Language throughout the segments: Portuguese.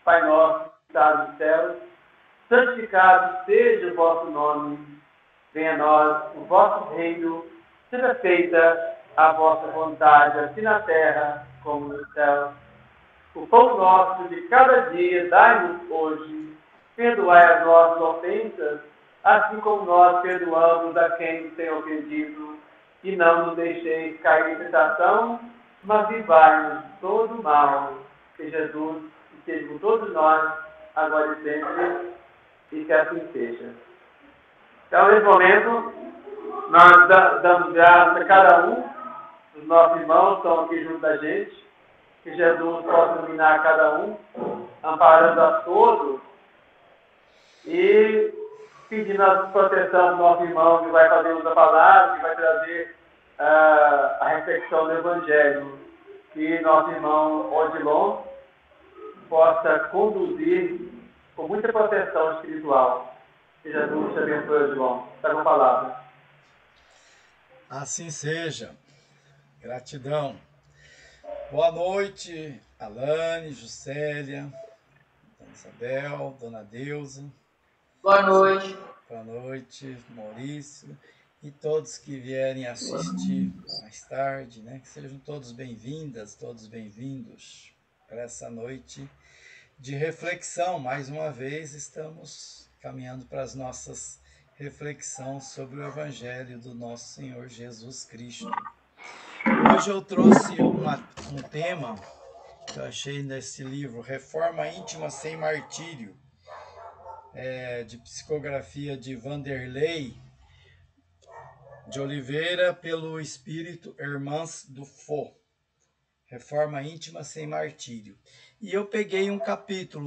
Pai nosso, que estás nos céus, santificado seja o vosso nome. Venha a nós o vosso reino, seja feita a vossa vontade, assim na terra como no céu. O pão nosso de cada dia dai-nos hoje. Perdoai as nossas ofensas, assim como nós perdoamos a quem nos tem ofendido. E não nos deixeis cair em tentação, mas livrai-nos de todo o mal. Que Jesus esteja com todos nós, agora e sempre, e que assim seja. Então, nesse momento, nós damos graças a cada um dos nossos irmãos que estão aqui junto da gente. Que Jesus possa iluminar cada um, amparando a todos e pedindo a proteção do nosso irmão que vai fazer uso da palavra, que vai trazer a reflexão do Evangelho. Que nosso irmão Odilon possa conduzir com muita proteção espiritual. Que Jesus te abençoe, Odilon. Está com a palavra. Assim seja. Gratidão. Boa noite, Alane, Juscelia, Dona Isabel, Dona Deusa. Boa noite. Boa noite, Maurício. E todos que vierem assistir mais tarde, né? Que sejam todos bem-vindas, todos bem-vindos para essa noite de reflexão. Mais uma vez, estamos caminhando para as nossas reflexões sobre o Evangelho do nosso Senhor Jesus Cristo. Hoje eu trouxe um tema que eu achei nesse livro, Reforma Íntima Sem Martírio, de psicografia de Vanderlei de Oliveira, pelo Espírito Hermans do Faux. Reforma Íntima Sem Martírio. E eu peguei um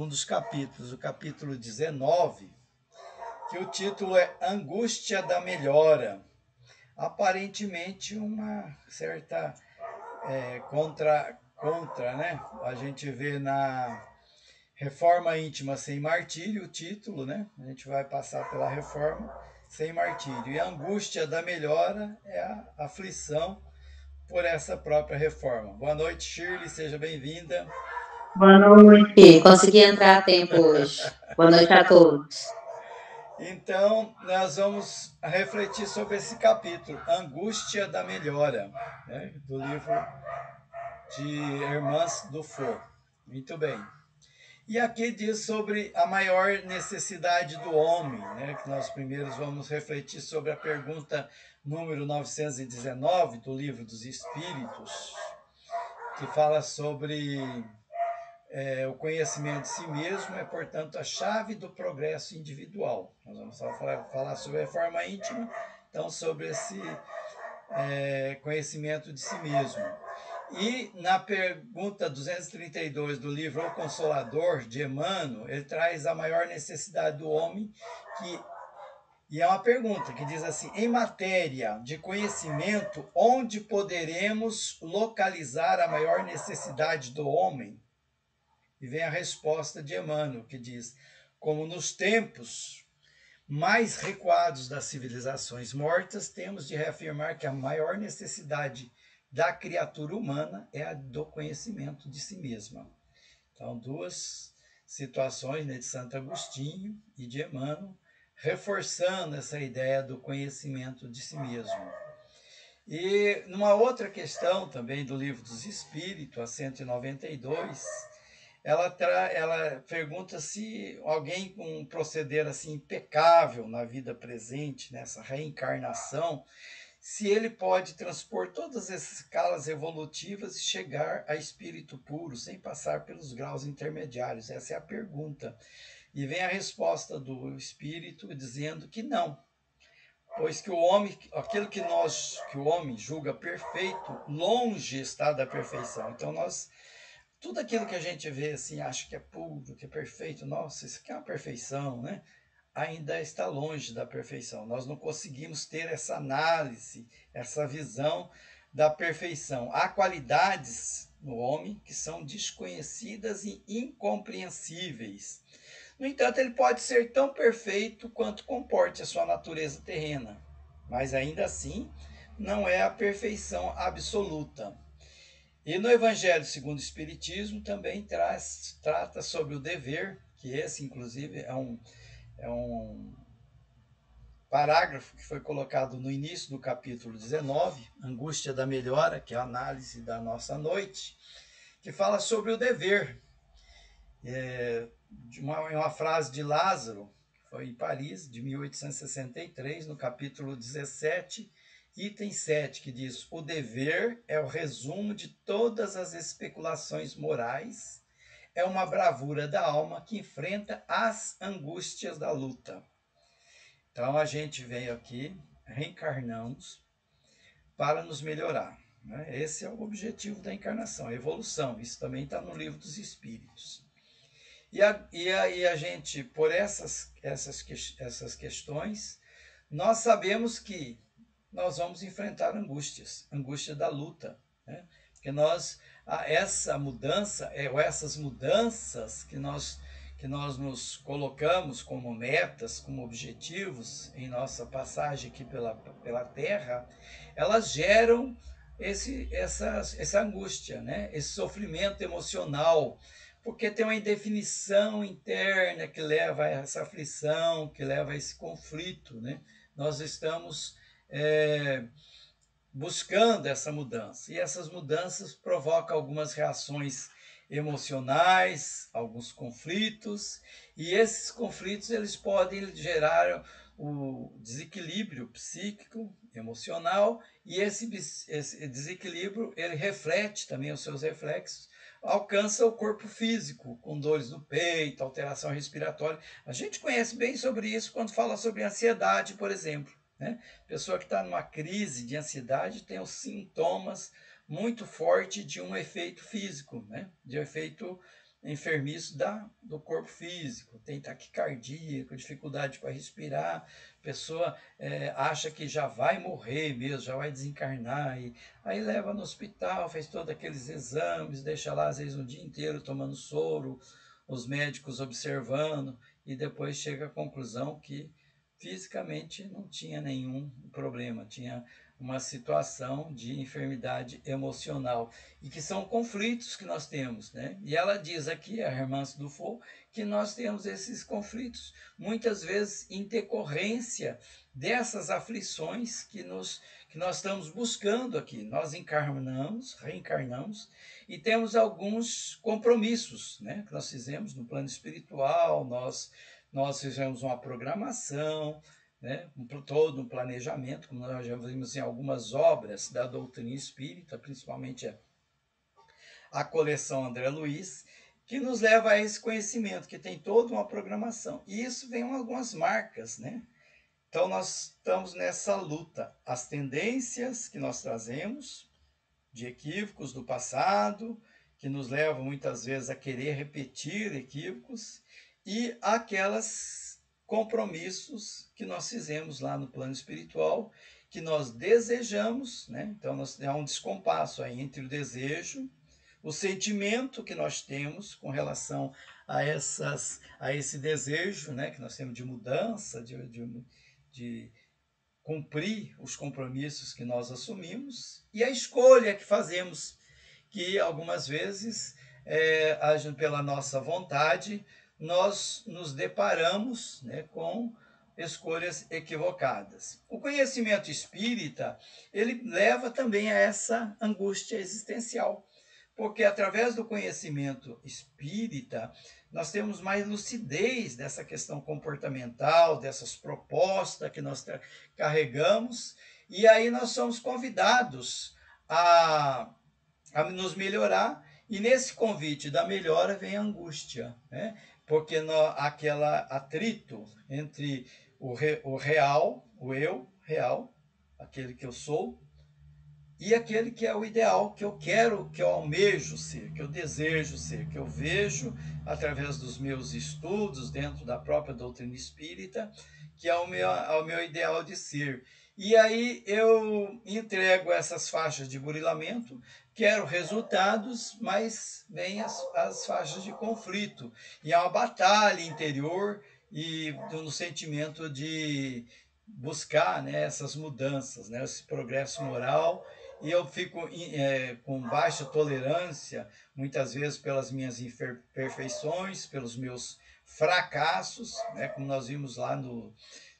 dos capítulos, o capítulo 19, que o título é Angústia da Melhora. Aparentemente uma certa contra, né? A gente vê na Reforma Íntima Sem Martírio, o título, né? A gente vai passar pela reforma sem martírio. E a angústia da melhora é a aflição por essa própria reforma. Boa noite, Shirley, seja bem-vinda. Boa noite, consegui entrar a tempo hoje. Boa noite a todos. Então, nós vamos refletir sobre esse capítulo, Angústia da Melhora, né? Do livro de Hermans do Faux. Muito bem. E aqui diz sobre a maior necessidade do homem, né? Que nós primeiros vamos refletir sobre a pergunta número 919 do Livro dos Espíritos, que fala sobre o conhecimento de si mesmo, portanto, a chave do progresso individual. Nós vamos falar sobre a reforma íntima, então, sobre esse conhecimento de si mesmo. E na pergunta 232 do livro O Consolador, de Emmanuel, ele traz a maior necessidade do homem, e é uma pergunta que diz assim: em matéria de conhecimento, onde poderemos localizar a maior necessidade do homem? E vem a resposta de Emmanuel, que diz: como nos tempos mais recuados das civilizações mortas, temos de reafirmar que a maior necessidade da criatura humana é a do conhecimento de si mesma. Então, duas situações, né, de Santo Agostinho e de Emmanuel, reforçando essa ideia do conhecimento de si mesmo. E numa outra questão também do Livro dos Espíritos, a 192, ela pergunta se alguém com um proceder assim impecável na vida presente, nessa reencarnação, se ele pode transpor todas essas escalas evolutivas e chegar a espírito puro, sem passar pelos graus intermediários. Essa é a pergunta. E vem a resposta do espírito dizendo que não, pois que o homem, aquilo que o homem julga perfeito, longe está da perfeição. Então tudo aquilo que a gente vê assim, acha que é puro, que é perfeito, nossa, isso aqui é uma perfeição, né? Ainda está longe da perfeição. Nós não conseguimos ter essa análise, essa visão da perfeição. Há qualidades no homem que são desconhecidas e incompreensíveis. No entanto, ele pode ser tão perfeito quanto comporte a sua natureza terrena, mas ainda assim não é a perfeição absoluta. E no Evangelho segundo o Espiritismo também trata sobre o dever, que esse, inclusive, é um parágrafo que foi colocado no início do capítulo 19, Angústia da Melhora, que é a análise da nossa noite, que fala sobre o dever. Uma frase de Lázaro, que foi em Paris, de 1863, no capítulo 17, item 7, que diz: o dever é o resumo de todas as especulações morais, é uma bravura da alma que enfrenta as angústias da luta. Então a gente veio aqui, reencarnamos para nos melhorar, né? Esse é o objetivo da encarnação, a evolução. Isso também está no Livro dos Espíritos. E a gente, por essas questões, nós sabemos que nós vamos enfrentar angústias, angústia da luta, né? Porque essa mudança, ou essas mudanças que nós nos colocamos como metas, como objetivos em nossa passagem aqui pela Terra, elas geram essa angústia, né? Esse sofrimento emocional, porque tem uma indefinição interna que leva a essa aflição, que leva a esse conflito, né? Nós estamos buscando essa mudança, e essas mudanças provocam algumas reações emocionais, alguns conflitos, e esses conflitos eles podem gerar o desequilíbrio psíquico, emocional, e esse desequilíbrio ele reflete também os seus reflexos, alcança o corpo físico, com dores no peito, alteração respiratória. A gente conhece bem sobre isso quando fala sobre ansiedade, por exemplo, né? Pessoa que está numa crise de ansiedade tem os sintomas muito fortes de um efeito físico, né? De um efeito enfermiço do corpo físico, tem taquicardia, dificuldade para respirar, a pessoa acha que já vai morrer mesmo, já vai desencarnar, e aí leva no hospital, faz todos aqueles exames, deixa lá às vezes um dia inteiro tomando soro, os médicos observando, e depois chega à conclusão que fisicamente não tinha nenhum problema, tinha uma situação de enfermidade emocional, e que são conflitos que nós temos, né? E ela diz aqui, a Hermance Dufour, que nós temos esses conflitos, muitas vezes em decorrência dessas aflições que nós estamos buscando aqui. Nós encarnamos, reencarnamos, e temos alguns compromissos, né, que nós fizemos no plano espiritual, nós fizemos uma programação, né, todo um planejamento, como nós já vimos em algumas obras da doutrina espírita, principalmente a coleção André Luiz, que nos leva a esse conhecimento, que tem toda uma programação. E isso vem algumas marcas, né? Então nós estamos nessa luta. As tendências que nós trazemos, de equívocos do passado, que nos levam muitas vezes a querer repetir equívocos, e aquelas compromissos que nós fizemos lá no plano espiritual, que nós desejamos, né? Então há um descompasso aí entre o desejo, o sentimento que nós temos com relação a esse desejo, né, que nós temos de mudança, de cumprir os compromissos que nós assumimos, e a escolha que fazemos, que algumas vezes, agindo pela nossa vontade, nós nos deparamos, né, com escolhas equivocadas. O conhecimento espírita, ele leva também a essa angústia existencial, porque através do conhecimento espírita, nós temos mais lucidez dessa questão comportamental, dessas propostas que nós carregamos, e aí nós somos convidados a nos melhorar, e nesse convite da melhora vem a angústia, né? Porque aquele atrito entre o real, o eu real, aquele que eu sou, e aquele que é o ideal, que eu quero, que eu almejo ser, que eu desejo ser, que eu vejo através dos meus estudos dentro da própria doutrina espírita, que é o meu ideal de ser. E aí eu entrego essas faixas de burilamento, quero resultados, mas vem as faixas de conflito. E há uma batalha interior e no sentimento de buscar, né, essas mudanças, né, esse progresso moral, e eu fico com baixa tolerância, muitas vezes pelas minhas imperfeições, pelos meus fracassos, né? Como nós vimos lá no,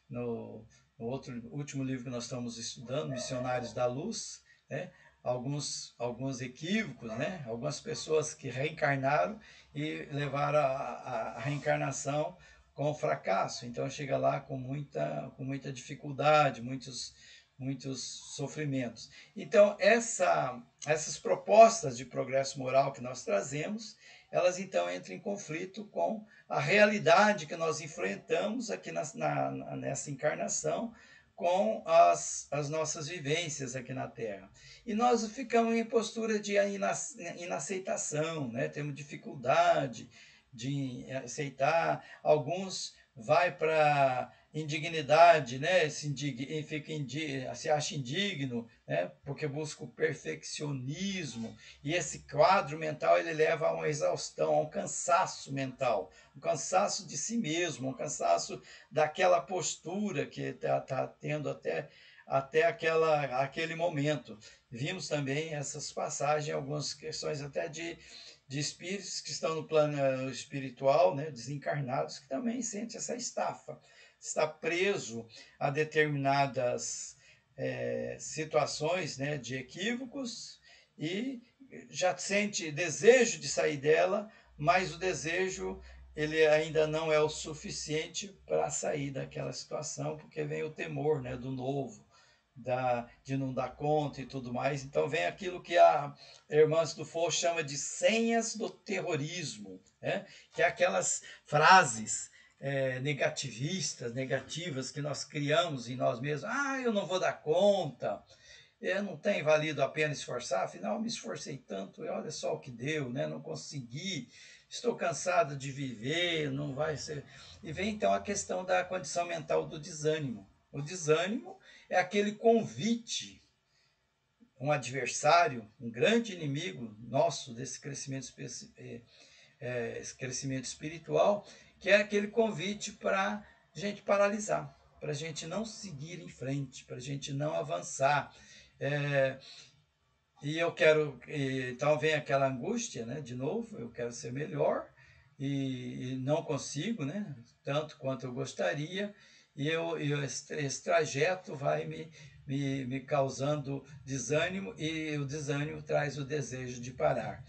no último livro que nós estamos estudando, Missionários da Luz, né? Alguns equívocos, né? Algumas pessoas que reencarnaram e levaram a reencarnação com fracasso. Então chega lá com muita dificuldade, muitos sofrimentos. Então essas propostas de progresso moral que nós trazemos, elas então entram em conflito com a realidade que nós enfrentamos aqui nessa encarnação, com as nossas vivências aqui na Terra. E nós ficamos em postura de inaceitação, né? Temos dificuldade de aceitar. Alguns vai para indignidade, né? Se acha indigno, né? Porque busca o perfeccionismo, e esse quadro mental ele leva a uma exaustão, a um cansaço mental, um cansaço de si mesmo, um cansaço daquela postura que está tendo até aquele momento. Vimos também essas passagens, algumas questões até de espíritos que estão no plano espiritual, né, desencarnados, que também sentem essa estafa, está preso a determinadas situações, né, de equívocos, e já sente desejo de sair dela, mas o desejo ele ainda não é o suficiente para sair daquela situação, porque vem o temor, né, do novo, de não dar conta e tudo mais. Então vem aquilo que a irmã Dufour chama de senhas do terrorismo, né? Que é aquelas frases negativistas, negativas que nós criamos em nós mesmos. Ah, eu não vou dar conta, não tem valido a pena esforçar, afinal eu me esforcei tanto, e olha só o que deu, né? Não consegui, estou cansado de viver, não vai ser. E vem então a questão da condição mental do desânimo. O desânimo é aquele convite, um adversário, um grande inimigo nosso desse esse crescimento espiritual, que é aquele convite para a gente paralisar, para a gente não seguir em frente, para a gente não avançar. E eu quero, então vem aquela angústia, né? De novo, eu quero ser melhor e não consigo, né? Tanto quanto eu gostaria, e esse trajeto vai me causando desânimo, e o desânimo traz o desejo de parar,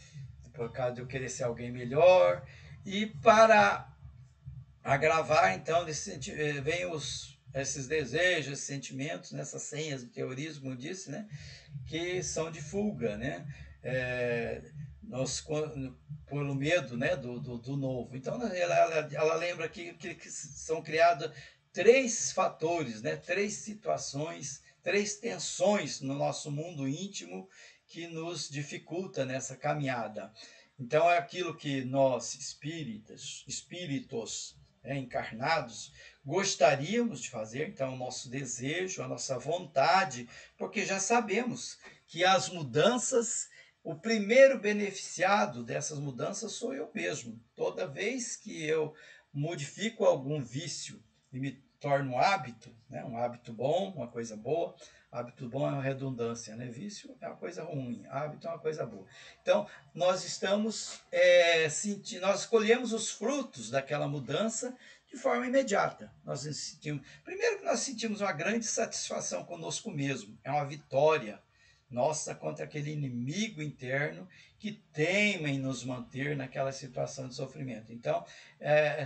por causa de eu querer ser alguém melhor. E para agravar, então, vem esses desejos, esses sentimentos, nessas senhas do terrorismo, como eu disse, né? Que são de fuga, né? Pelo medo, né? do novo. Então, ela lembra que são criados 3 fatores, né? 3 situações, 3 tensões no nosso mundo íntimo que nos dificulta nessa caminhada. Então, é aquilo que nós, espíritos encarnados, gostaríamos de fazer, então, o nosso desejo, a nossa vontade, porque já sabemos que as mudanças, o primeiro beneficiado dessas mudanças sou eu mesmo. Toda vez que eu modifico algum vício e me torno um hábito, né? Um hábito bom, uma coisa boa. Hábito bom é uma redundância, né? Vício é uma coisa ruim, hábito é uma coisa boa. Então, nós estamos nós colhemos os frutos daquela mudança de forma imediata. Primeiro que nós sentimos uma grande satisfação conosco mesmo, é uma vitória nossa contra aquele inimigo interno que teima em nos manter naquela situação de sofrimento. Então,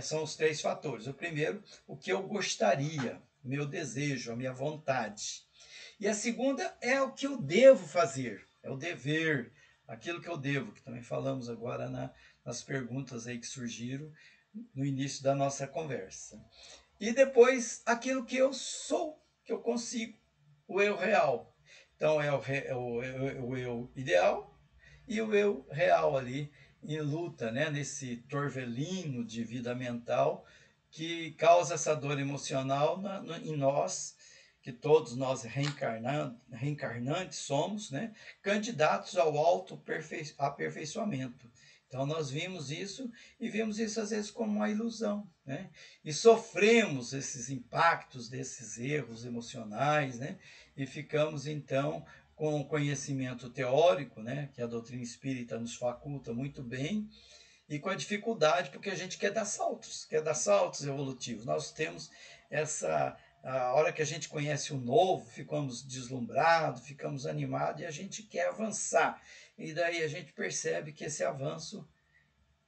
são os 3 fatores. O primeiro, o que eu gostaria, meu desejo, a minha vontade. E a segunda é o que eu devo fazer, é o dever, aquilo que eu devo, que também falamos agora nas perguntas aí que surgiram no início da nossa conversa. E depois, aquilo que eu sou, que eu consigo, o eu real. Então, é o eu ideal e o eu real ali, em luta, né? Nesse torvelino de vida mental que causa essa dor emocional em nós, que todos nós reencarnantes somos, né? Candidatos ao autoaperfeiçoamento. Então, nós vimos isso e vemos isso às vezes como uma ilusão, né? E sofremos esses impactos desses erros emocionais, né? E ficamos então com o conhecimento teórico, né, que a doutrina espírita nos faculta muito bem, e com a dificuldade, porque a gente quer dar saltos evolutivos. Nós temos essa. A hora que a gente conhece o novo, ficamos deslumbrados, ficamos animados e a gente quer avançar. E daí a gente percebe que esse avanço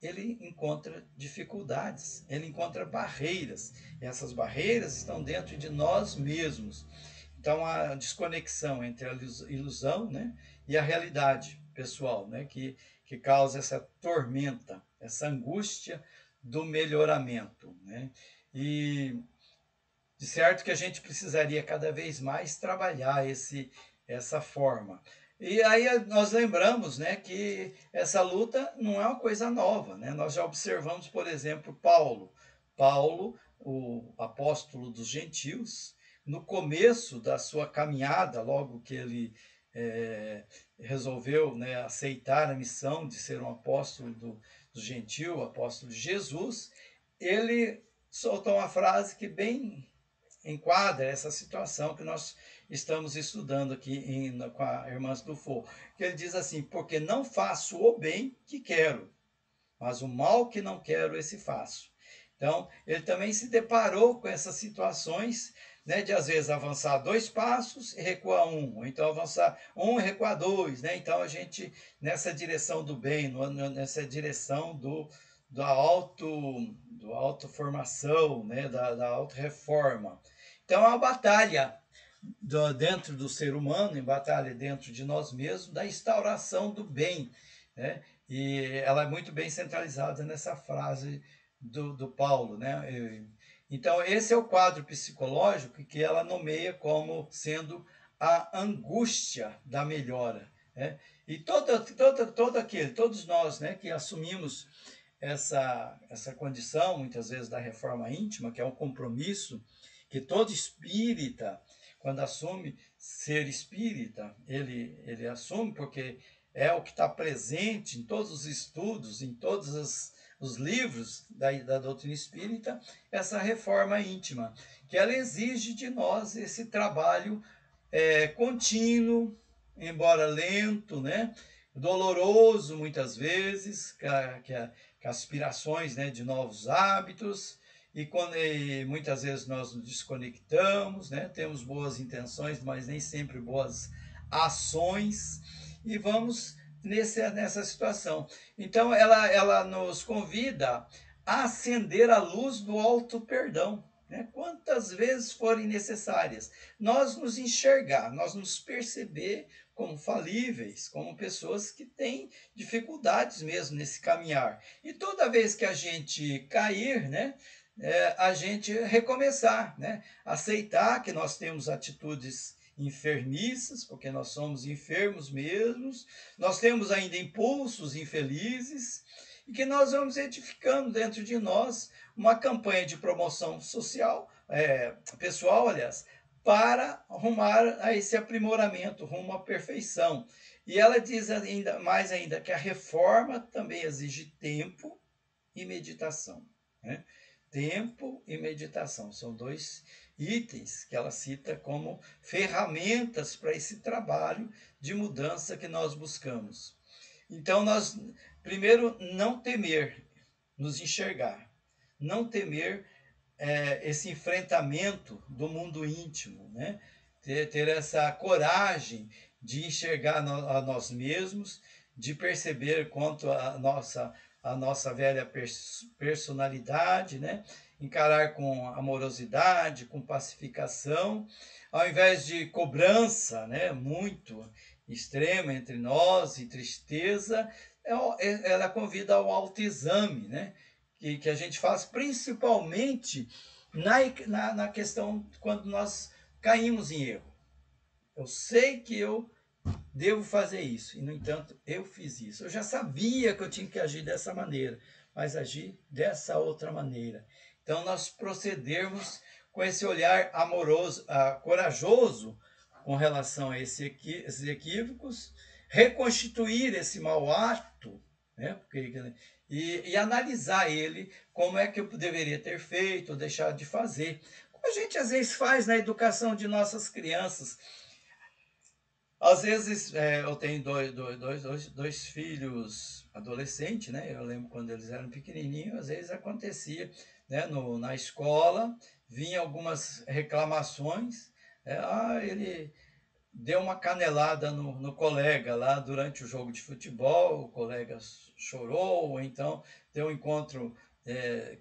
ele encontra dificuldades, ele encontra barreiras. E essas barreiras estão dentro de nós mesmos. Então, a desconexão entre a ilusão, né, e a realidade pessoal, né, que causa essa tormenta, essa angústia do melhoramento. Né? E, de certo, que a gente precisaria cada vez mais trabalhar essa forma. E aí nós lembramos, né, que essa luta não é uma coisa nova. Né? Nós já observamos, por exemplo, Paulo, o apóstolo dos gentios, no começo da sua caminhada, logo que ele resolveu, né, aceitar a missão de ser um apóstolo do gentil, apóstolo de Jesus, ele soltou uma frase que bem enquadra essa situação que nós estamos estudando aqui com a irmã Dufo, que ele diz assim: porque não faço o bem que quero, mas o mal que não quero, esse faço. Então, ele também se deparou com essas situações, né, de às vezes avançar 2 passos e recuar 1, ou então avançar 1 e recuar 2, né? Então a gente, nessa direção do bem, nessa direção da autoformação, né, da auto-reforma. Então é uma batalha dentro do ser humano, em batalha dentro de nós mesmos, da instauração do bem. Né? E ela é muito bem centralizada nessa frase do Paulo. Né? Então, esse é o quadro psicológico que ela nomeia como sendo a angústia da melhora. Né? E todos nós, né, que assumimos essa condição, muitas vezes, da reforma íntima, que é um compromisso que todo espírita, quando assume ser espírita, ele assume porque é o que está presente em todos os estudos, em todos os livros da doutrina espírita, essa reforma íntima, que ela exige de nós esse trabalho contínuo, embora lento, né? Doloroso muitas vezes, que aspirações, né, de novos hábitos, e muitas vezes nós nos desconectamos, né? Temos boas intenções, mas nem sempre boas ações, e vamos nessa situação. Então, ela nos convida a acender a luz do auto-perdão, né? Quantas vezes forem necessárias, nós nos enxergar, nós nos perceber como falíveis, como pessoas que têm dificuldades mesmo nesse caminhar. E toda vez que a gente cair, né, a gente recomeçar, né? Aceitar que nós temos atitudes enfermiças, porque nós somos enfermos mesmos, nós temos ainda impulsos infelizes, e que nós vamos edificando dentro de nós uma campanha de promoção social, pessoal, aliás, para rumar a esse aprimoramento, rumo à perfeição. E ela diz ainda que a reforma também exige tempo e meditação. Né? Tempo e meditação são 2 itens que ela cita como ferramentas para esse trabalho de mudança que nós buscamos. Então, nós, primeiro, não temer, nos enxergar, não temer esse enfrentamento do mundo íntimo, né? Ter essa coragem de enxergar a nós mesmos, de perceber quanto a nossa velha personalidade, né? Encarar com amorosidade, com pacificação, ao invés de cobrança, né, muito extrema entre nós e tristeza, ela convida ao autoexame, né, que a gente faz principalmente na questão quando nós caímos em erro. Eu sei que eu devo fazer isso, e no entanto eu fiz isso. Eu já sabia que eu tinha que agir dessa maneira, mas agi dessa outra maneira. Então nós procedermos com esse olhar amoroso, corajoso com relação a esses equívocos, reconstituir esse mau ato, né? E analisar ele, como é que eu deveria ter feito ou deixar de fazer. Como a gente às vezes faz na educação de nossas crianças. Às vezes eu tenho dois filhos adolescentes, né? Eu lembro quando eles eram pequenininhos, às vezes acontecia, né? Na escola, vinha algumas reclamações, ele deu uma canelada no colega lá durante o jogo de futebol, o colega chorou, ou então deu um encontro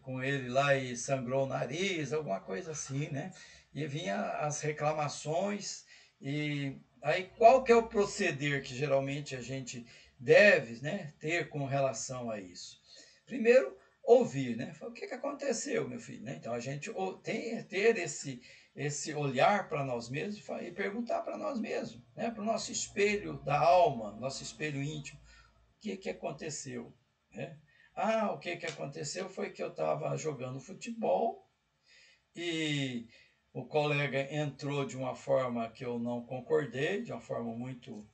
com ele lá e sangrou o nariz, alguma coisa assim, né? E vinha as reclamações, e aí qual que é o proceder que geralmente a gente deve, né, ter com relação a isso? Primeiro, ouvir, né? O que aconteceu, meu filho? Né? Então a gente tem ter esse olhar para nós mesmos e perguntar para nós mesmos, né? Para o nosso espelho da alma, nosso espelho íntimo, o que aconteceu? Né? O que aconteceu foi que eu estava jogando futebol e o colega entrou de uma forma que eu não concordei, de uma forma muito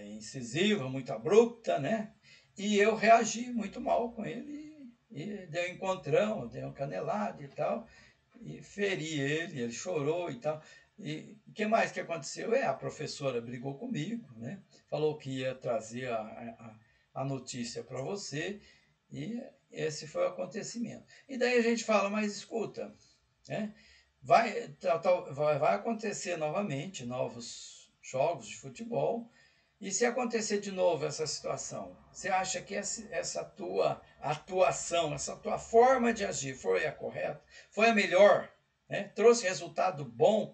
incisiva, muito abrupta, né? E eu reagi muito mal com ele e dei um encontrão, dei um canelado e tal, e feri ele, ele chorou e tal. E o que mais que aconteceu? A professora brigou comigo, né? Falou que ia trazer a notícia para você, e esse foi o acontecimento. E daí a gente fala, mas escuta, né? Vai acontecer novamente novos jogos de futebol, e se acontecer de novo essa situação, você acha que essa tua atuação, essa tua forma de agir foi a correta? Foi a melhor? Né? Trouxe resultado bom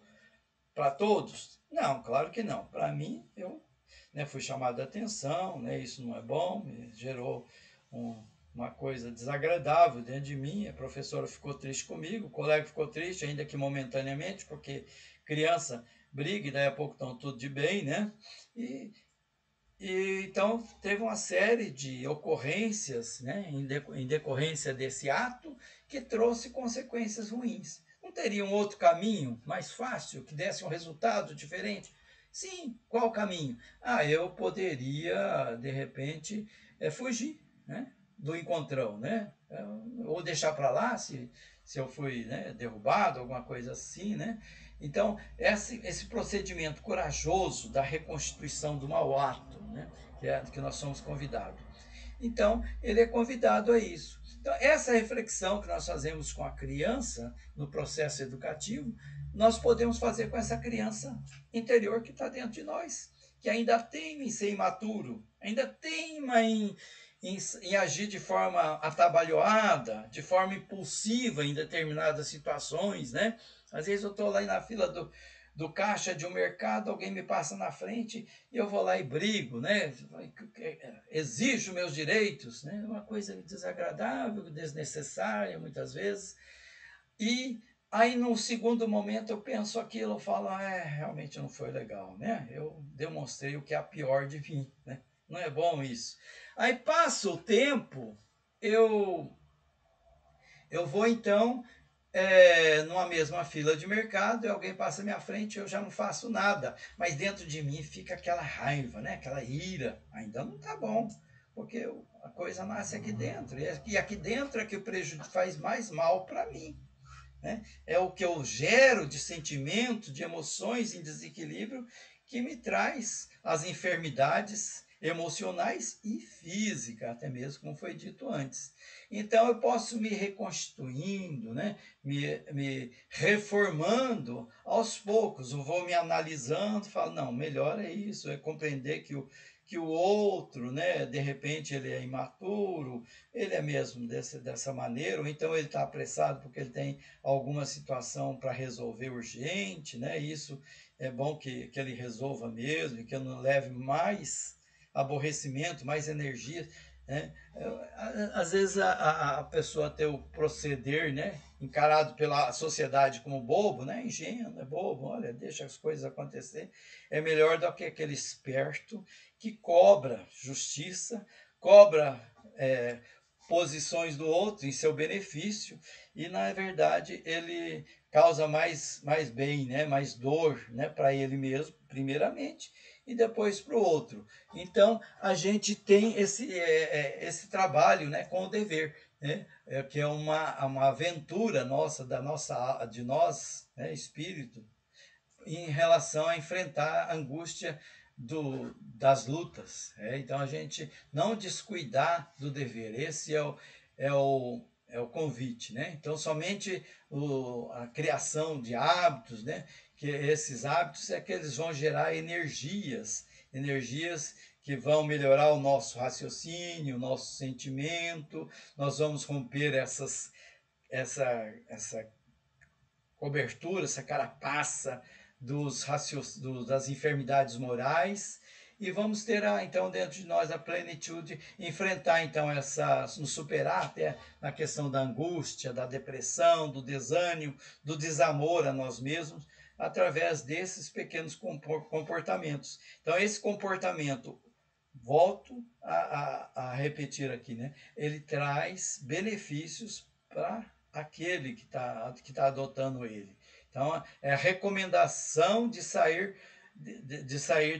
para todos? Não, claro que não. Para mim, eu, né, fui chamado a atenção, né, isso não é bom, me gerou um, uma coisa desagradável dentro de mim. A professora ficou triste comigo, o colega ficou triste, ainda que momentaneamente, porque criança briga e daí a pouco estão tudo de bem, né? E, então teve uma série de ocorrências, né, em decorrência desse ato, que trouxe consequências ruins. Não teria um outro caminho mais fácil, que desse um resultado diferente? Sim, qual caminho? Eu poderia, de repente, fugir, né, do encontrão, né? Ou deixar para lá, se eu fui, né, derrubado, alguma coisa assim, né? Então, esse procedimento corajoso da reconstituição do mau ato, né, que nós somos convidados. Então, ele é convidado a isso. Então, essa reflexão que nós fazemos com a criança no processo educativo, nós podemos fazer com essa criança interior que está dentro de nós, que ainda teima em ser imaturo, ainda teima em agir de forma atabalhoada, de forma impulsiva em determinadas situações, né? Às vezes eu estou lá na fila do caixa de um mercado, alguém me passa na frente e eu vou lá e brigo, né? Exijo meus direitos, né? Uma coisa desagradável, desnecessária muitas vezes. E aí, num segundo momento, eu penso aquilo, eu falo, realmente não foi legal, né? Eu demonstrei o que é a pior de mim, né? Não é bom isso. Aí passa o tempo, eu, eu vou então numa mesma fila de mercado, e alguém passa à minha frente, eu já não faço nada. Mas dentro de mim fica aquela raiva, né? Aquela ira. Ainda não está bom, porque a coisa nasce aqui dentro. E aqui dentro é que o prejuízo faz mais mal para mim. Né? É o que eu gero de sentimento, de emoções em desequilíbrio, que me traz as enfermidades emocionais e físicas, até mesmo como foi dito antes. Então eu posso me reconstituindo, né? me reformando aos poucos. Eu vou me analisando, falo, não, melhor é isso, é compreender que o outro, né, de repente ele é imaturo, ele é mesmo dessa maneira, ou então ele está apressado porque ele tem alguma situação para resolver urgente, né? Isso é bom que ele resolva mesmo, que eu não leve mais aborrecimento, mais energia, né? Às vezes a pessoa tem o proceder, né, encarado pela sociedade como bobo, né, ingênuo, é bobo, olha, deixa as coisas acontecer, é melhor do que aquele esperto que cobra justiça, cobra posições do outro em seu benefício, e na verdade ele causa mais bem, né, mais dor, né, para ele mesmo, primeiramente, e depois para o outro. Então a gente tem esse trabalho, né, com o dever, né, que é uma aventura nossa, de nós, né, espírito, em relação a enfrentar a angústia das lutas. Então, a gente não descuidar do dever. Esse é o convite, né? Então, somente a criação de hábitos, né? Que esses hábitos é que eles vão gerar energias que vão melhorar o nosso raciocínio, o nosso sentimento. Nós vamos romper essa cobertura, essa carapaça das enfermidades morais, e vamos ter então dentro de nós a plenitude, enfrentar então nos superar até na questão da angústia, da depressão, do desânimo, do desamor a nós mesmos, através desses pequenos comportamentos. Então esse comportamento, volto a repetir aqui, né? Ele traz benefícios para aquele que tá adotando ele. Então, é a recomendação de sair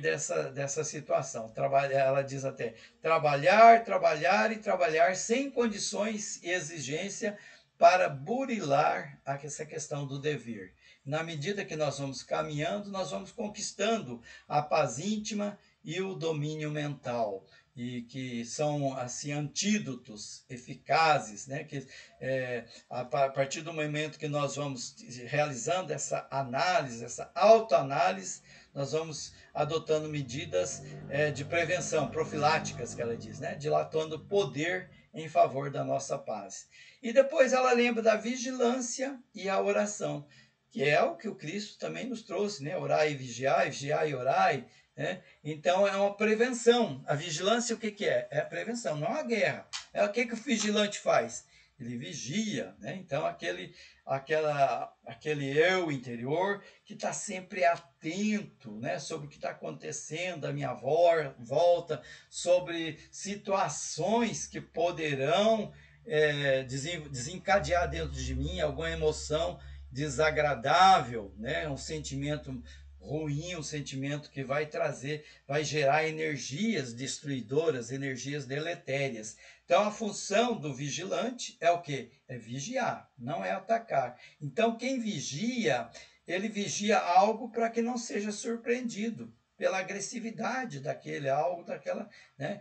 dessa situação. Ela diz até: trabalhar, trabalhar e trabalhar sem condições e exigência para burilar essa questão do dever. Na medida que nós vamos caminhando, nós vamos conquistando a paz íntima e o domínio mental, e que são assim antídotos eficazes, né? Que a partir do momento que nós vamos realizando essa análise, essa autoanálise, nós vamos adotando medidas de prevenção, profiláticas, que ela diz, né? Dilatando poder em favor da nossa paz. E depois ela lembra da vigilância e a oração, que é o que o Cristo também nos trouxe, né? Orai e vigiai e orai, né? Então é uma prevenção. A vigilância, o que é? É a prevenção, não é uma guerra. O que o vigilante faz? Ele vigia, né? Então aquele eu interior que está sempre atento, né? Sobre o que está acontecendo à minha volta, sobre situações que poderão desencadear dentro de mim alguma emoção desagradável, né? Um sentimento ruim, um sentimento que vai gerar energias destruidoras, energias deletérias. Então, a função do vigilante é o quê? É vigiar, não é atacar. Então, quem vigia, ele vigia algo para que não seja surpreendido pela agressividade daquele algo, daquela, né?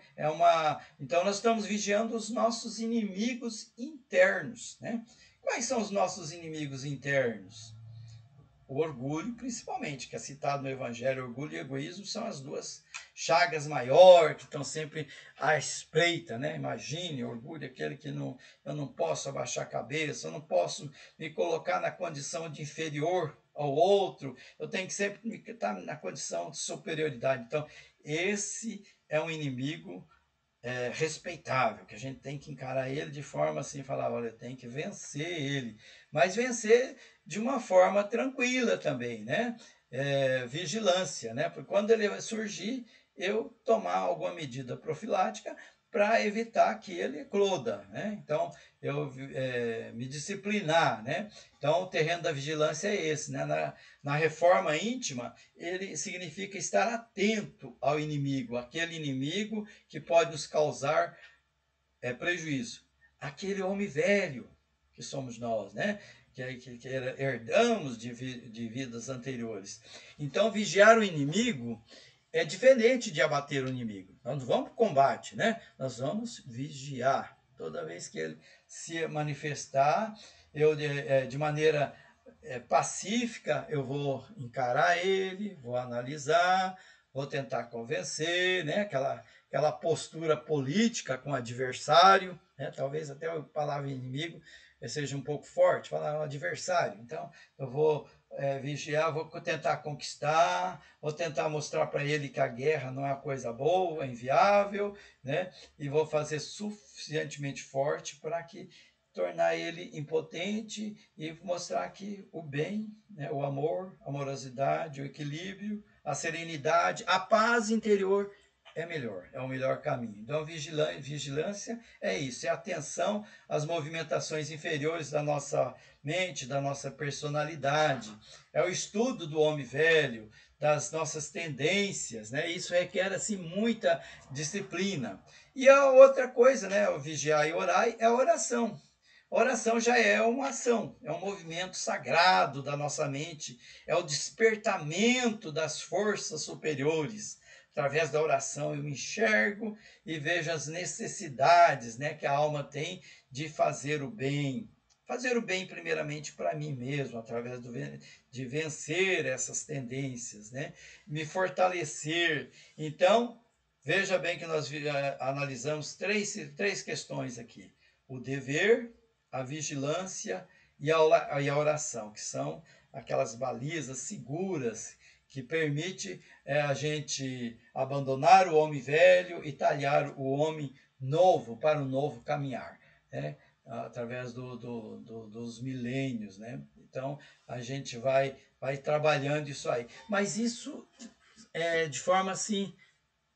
Então, nós estamos vigiando os nossos inimigos internos, né? Quais são os nossos inimigos internos? O orgulho, principalmente, que é citado no Evangelho. Orgulho e egoísmo são as duas chagas maiores que estão sempre à espreita, né? Imagine, orgulho, aquele que eu não posso abaixar a cabeça, eu não posso me colocar na condição de inferior ao outro, eu tenho que sempre estar na condição de superioridade. Então, esse é um inimigo respeitável, que a gente tem que encarar ele de forma assim, falar, olha, tem que vencer ele, mas vencer de uma forma tranquila também, né? Vigilância, né? Porque quando ele surgir, eu tomar alguma medida profilática para evitar que ele ecloda, né? Então, eu me disciplinar, né? Então, o terreno da vigilância é esse, né? Na reforma íntima, ele significa estar atento ao inimigo, aquele inimigo que pode nos causar prejuízo. Aquele homem velho que somos nós, né? Que herdamos de vidas anteriores. Então, vigiar o inimigo é diferente de abater o inimigo. Nós não vamos para o combate, né? Nós vamos vigiar. Toda vez que ele se manifestar, eu de maneira pacífica, eu vou encarar ele, vou analisar, vou tentar convencer, né? Aquela postura política com o adversário, né? Talvez até a palavra inimigo seja um pouco forte, falar adversário. Então, eu vou vigiar, vou tentar conquistar, vou tentar mostrar para ele que a guerra não é uma coisa boa, é inviável, né? E vou fazer suficientemente forte para que tornar ele impotente e mostrar que o bem, né, o amor, a amorosidade, o equilíbrio, a serenidade, a paz interior é o melhor caminho. Então, vigilância é isso, é atenção às movimentações inferiores da nossa mente, da nossa personalidade, é o estudo do homem velho, das nossas tendências, né? Isso requer assim muita disciplina. E a outra coisa, né, o vigiar e orar, é a oração. Oração já é uma ação, é um movimento sagrado da nossa mente, é o despertamento das forças superiores. Através da oração eu me enxergo e vejo as necessidades, né, que a alma tem de fazer o bem. Fazer o bem primeiramente para mim mesmo, através de vencer essas tendências, né? Me fortalecer. Então, veja bem que nós analisamos três questões aqui: o dever, a vigilância e a oração, que são aquelas balizas seguras que permite a gente abandonar o homem velho e talhar o homem novo para o novo caminhar, né? Através dos milênios, né? Então a gente vai trabalhando isso aí, mas isso é de forma assim,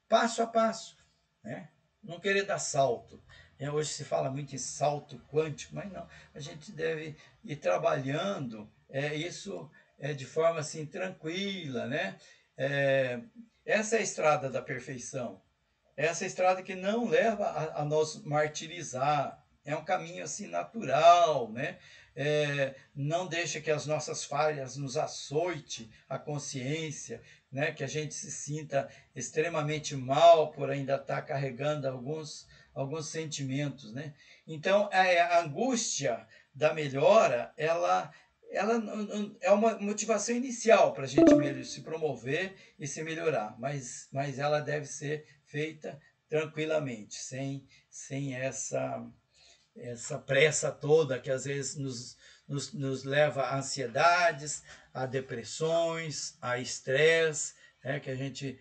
passo a passo, né? Não querer dar salto. Hoje se fala muito em salto quântico, mas não, a gente deve ir trabalhando isso de forma assim tranquila, né? É, essa é a estrada da perfeição. Essa estrada que não leva a nos martirizar. É um caminho assim natural, né? Não deixa que as nossas falhas nos açoite a consciência, né? Que a gente se sinta extremamente mal por ainda estar carregando alguns sentimentos, né? Então, a angústia da melhora, ela é uma motivação inicial para a gente se promover e se melhorar, mas ela deve ser feita tranquilamente, sem essa pressa toda que às vezes nos leva a ansiedades, a depressões, a estresse, que a gente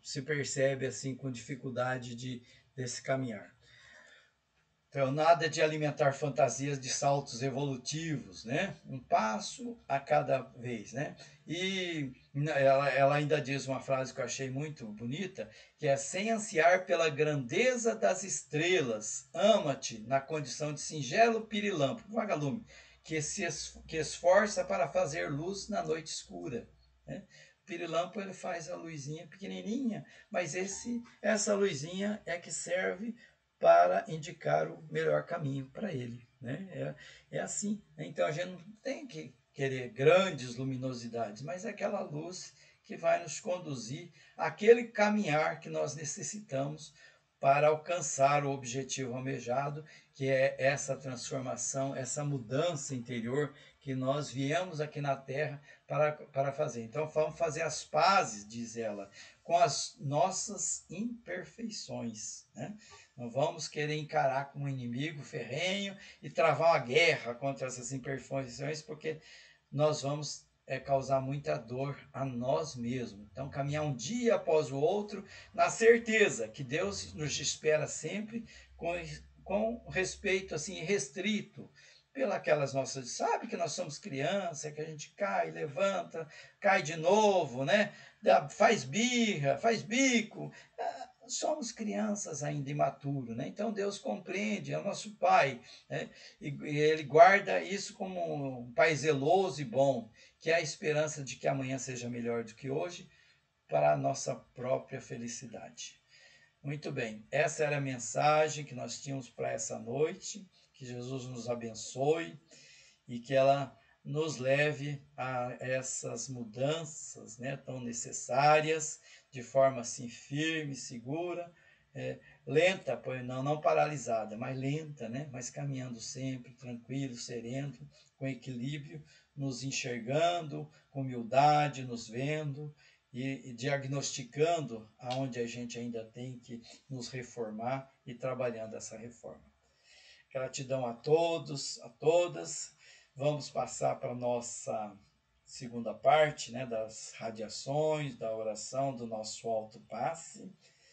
se percebe assim com dificuldade desse caminhar. Então, nada de alimentar fantasias de saltos evolutivos, né? Um passo a cada vez, né? E ela ainda diz uma frase que eu achei muito bonita, que é: sem ansiar pela grandeza das estrelas, ama-te na condição de singelo pirilampo, vagalume, que esforça para fazer luz na noite escura, né? O pirilampo ele faz a luzinha pequenininha, mas essa luzinha é que serve para indicar o melhor caminho para ele, né? É assim, né? Então a gente não tem que querer grandes luminosidades, mas é aquela luz que vai nos conduzir àquele caminhar que nós necessitamos para alcançar o objetivo almejado, que é essa transformação, essa mudança interior que nós viemos aqui na Terra para fazer. Então vamos fazer as pazes, diz ela, com as nossas imperfeições, né? Não vamos querer encarar como um inimigo ferrenho e travar uma guerra contra essas imperfeições, porque nós vamos causar muita dor a nós mesmos. Então, caminhar um dia após o outro, na certeza que Deus nos espera sempre com respeito assim restrito pelas nossas, sabe que nós somos criança, que a gente cai, levanta, cai de novo, né? Faz birra, faz bico. Somos crianças ainda imaturos, né? Então Deus compreende, é o nosso Pai, né? E Ele guarda isso como um Pai zeloso e bom, que é a esperança de que amanhã seja melhor do que hoje, para a nossa própria felicidade. Muito bem, essa era a mensagem que nós tínhamos para essa noite. Que Jesus nos abençoe e que ela nos leve a essas mudanças, né, tão necessárias, de forma assim firme, segura, lenta, não paralisada, mas lenta, né, mas caminhando sempre, tranquilo, sereno, com equilíbrio, nos enxergando, com humildade, nos vendo e diagnosticando aonde a gente ainda tem que nos reformar e trabalhando essa reforma. Gratidão a todos, a todas. Vamos passar para a nossa segunda parte, né, das radiações, da oração, do nosso alto passe.